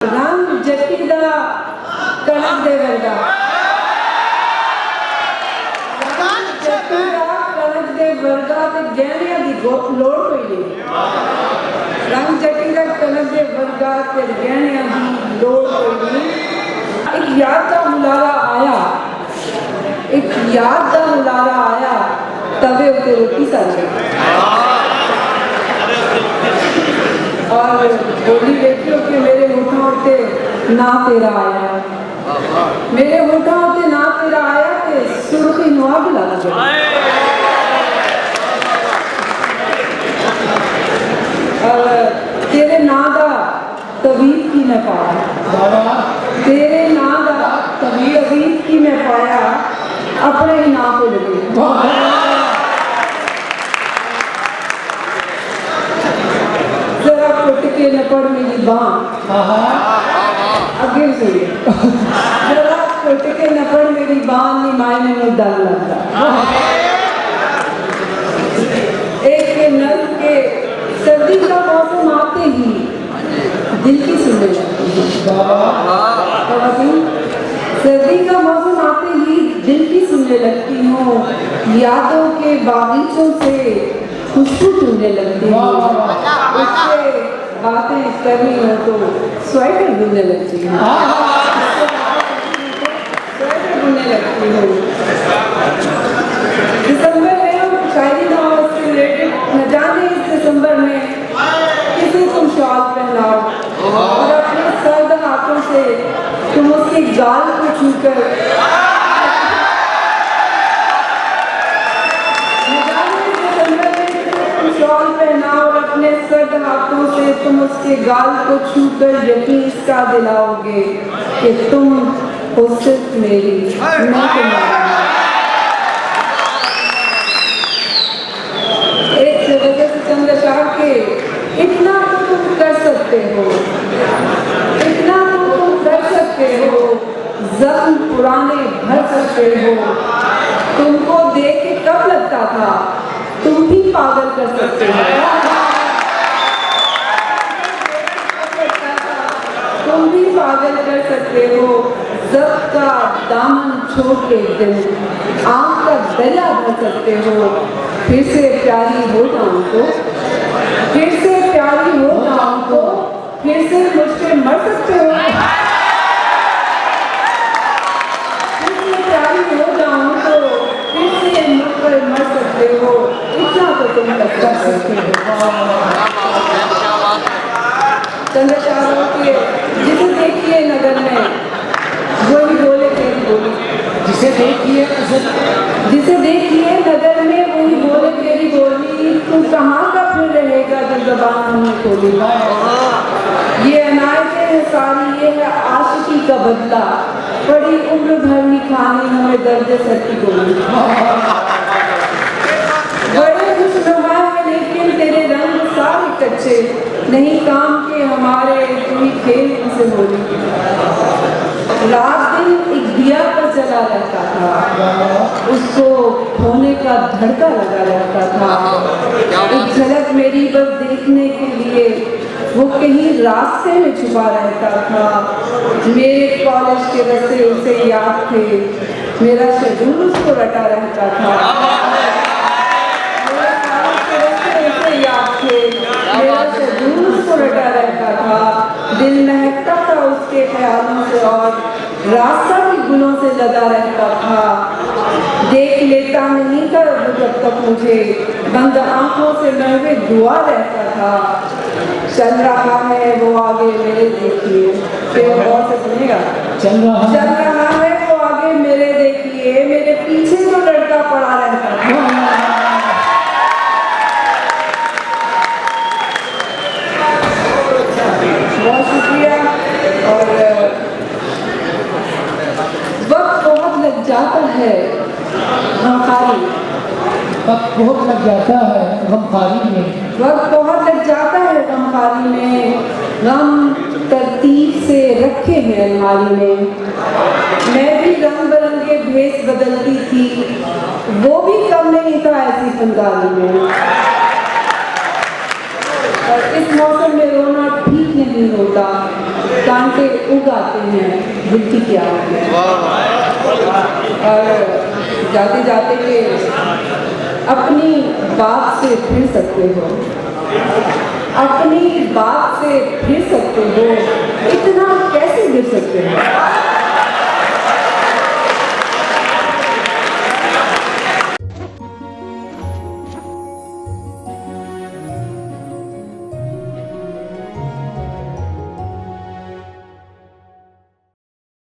रंग जट्टी दा कणक दे वर्गा कणक दे वर्गा ते गहनियां दी लोड़ कोई नहीं। रंग जट्टी दा कणक दे वर्गा ते गहनियां दी लोड़ कोई नहीं। एक याद दा हुलारा आया, एक याद दा हुलारा आया, तवे उते रोटी सड़ गई। और बोली देखियो कि मेरे होठों उत्ते ना तेरा आया, मेरे होठों उत्ते ना तेरा आया ते सुर्खी नुआ बुला लगे। और तेरे ना दा तवीब की मैं पाया, तेरे ना दा तवीब की मैं पाया, अपने ही ना को लगे। के न पड़ मेरी बांह अगे सुनिए, जरा टुट के न पड़ मेरी बांह नी मायने में डर लगता। एक के नल के सर्दी का मौसम आते ही दिल की सुनने लगती है। सर्दी का मौसम आते ही दिल की सुनने लगती हूँ, यादों के बागीचों से खुशबू चुनने लगती हूँ, उससे बातें करनी हो तो स्वेटर बुनने लगती हूँ, स्वेटर बुनने लगती हूँ। दिसंबर में शायरी नवाज से रिलेटेड न जाने इस दिसंबर में किसी तुम शॉल पहनाओ और अपने सर्द हाथों से तुम उसके गाल को छूकर शॉल पहनाओ और अपने सर्द हाथों से तुम उसके गाल को छूकर यकीन इसका दिलाओगे कि तुम हो सिर्फ मेरी, मैं तुम्हारी। एक जगह से चंद्रशाह के इतना तो तुम कर सकते हो, इतना तो तुम कर सकते हो, जख्म पुराने भर सकते हो, तुमको देख के कब लगता था तुम भी पागल कर सकते हो, तुम भी पागल कर सकते हो, जब का दामन छोड़ के दिल आँख का दरिया भर सकते हो, फिर से प्यारी हो जाऊं तो, फिर से प्यारी हो जाऊं तो, फिर से मुझसे मर सकते हो, फिर से प्यारी हो जाऊं तो, फिर से मुझसे मर सकते हो, इतना तो तुम कर सकते हो। चंद्रशाह के जिसे देखिए नगर में वही बोले तेरी बोली, जिसे देखिए नगर में वही बोले तेरी बोली, तू कहाँ का फिर रहेगा जब ज़बान हमने खोली। ये अनायतें हैं सारी, ये है आशिकी का बदला, बड़ी उम्र भर ही खानी हमें दर्द सर की गोली। बड़े खुशनुमा है लेकिन तेरे रंग सारे कच्चे, नहीं काम के हमारे कोई खेल से होली। रात दिन एक दिया पर जला रहता था, उसको खोने का धड़का लगा रहता था, एक झलक मेरी बस देखने के लिए वो कहीं रास्ते में छुपा रहता था। मेरे कॉलेज के रस्ते उसे याद थे, मेरा शेड्यूल उसको रटा रहता था, मेरे कॉलेज के रस्ते उसे याद थे, मेरा शेड्यूल उसको रटा रहता था, दिल महकता था उसके ख्यालों से और रास्ता भी गुलों से लगा रहता था। देख लेता नहीं था वो जब तक मुझे, बंद आंखों से महवे दुआ रहता था। चल रहा है वो आगे मेरे देखिए, फिर गौर से सुनेगा, चल रहा है वो आगे मेरे देखिए, मेरे पीछे जो लड़का पड़ा रहता था। बहुत शुक्रिया। और वक्त बहुत लग जाता है गमखारी, वक्त बहुत लग जाता है गमखारी में, वक्त बहुत लग जाता है गमखारी में, गम तरतीब से रखे हैं अलमारी में। मैं भी रंग बिरंगे भेस बदलती थी, वो भी कम नहीं था ऐसी फनदारी में। और इस मौसम में रोना ठीक नहीं होता, कांटे उगाते हैं गिनती क्या है। और जाते जाते के अपनी बात से फिर सकते हो, अपनी बात से फिर सकते हो, इतना कैसे गिर सकते हो।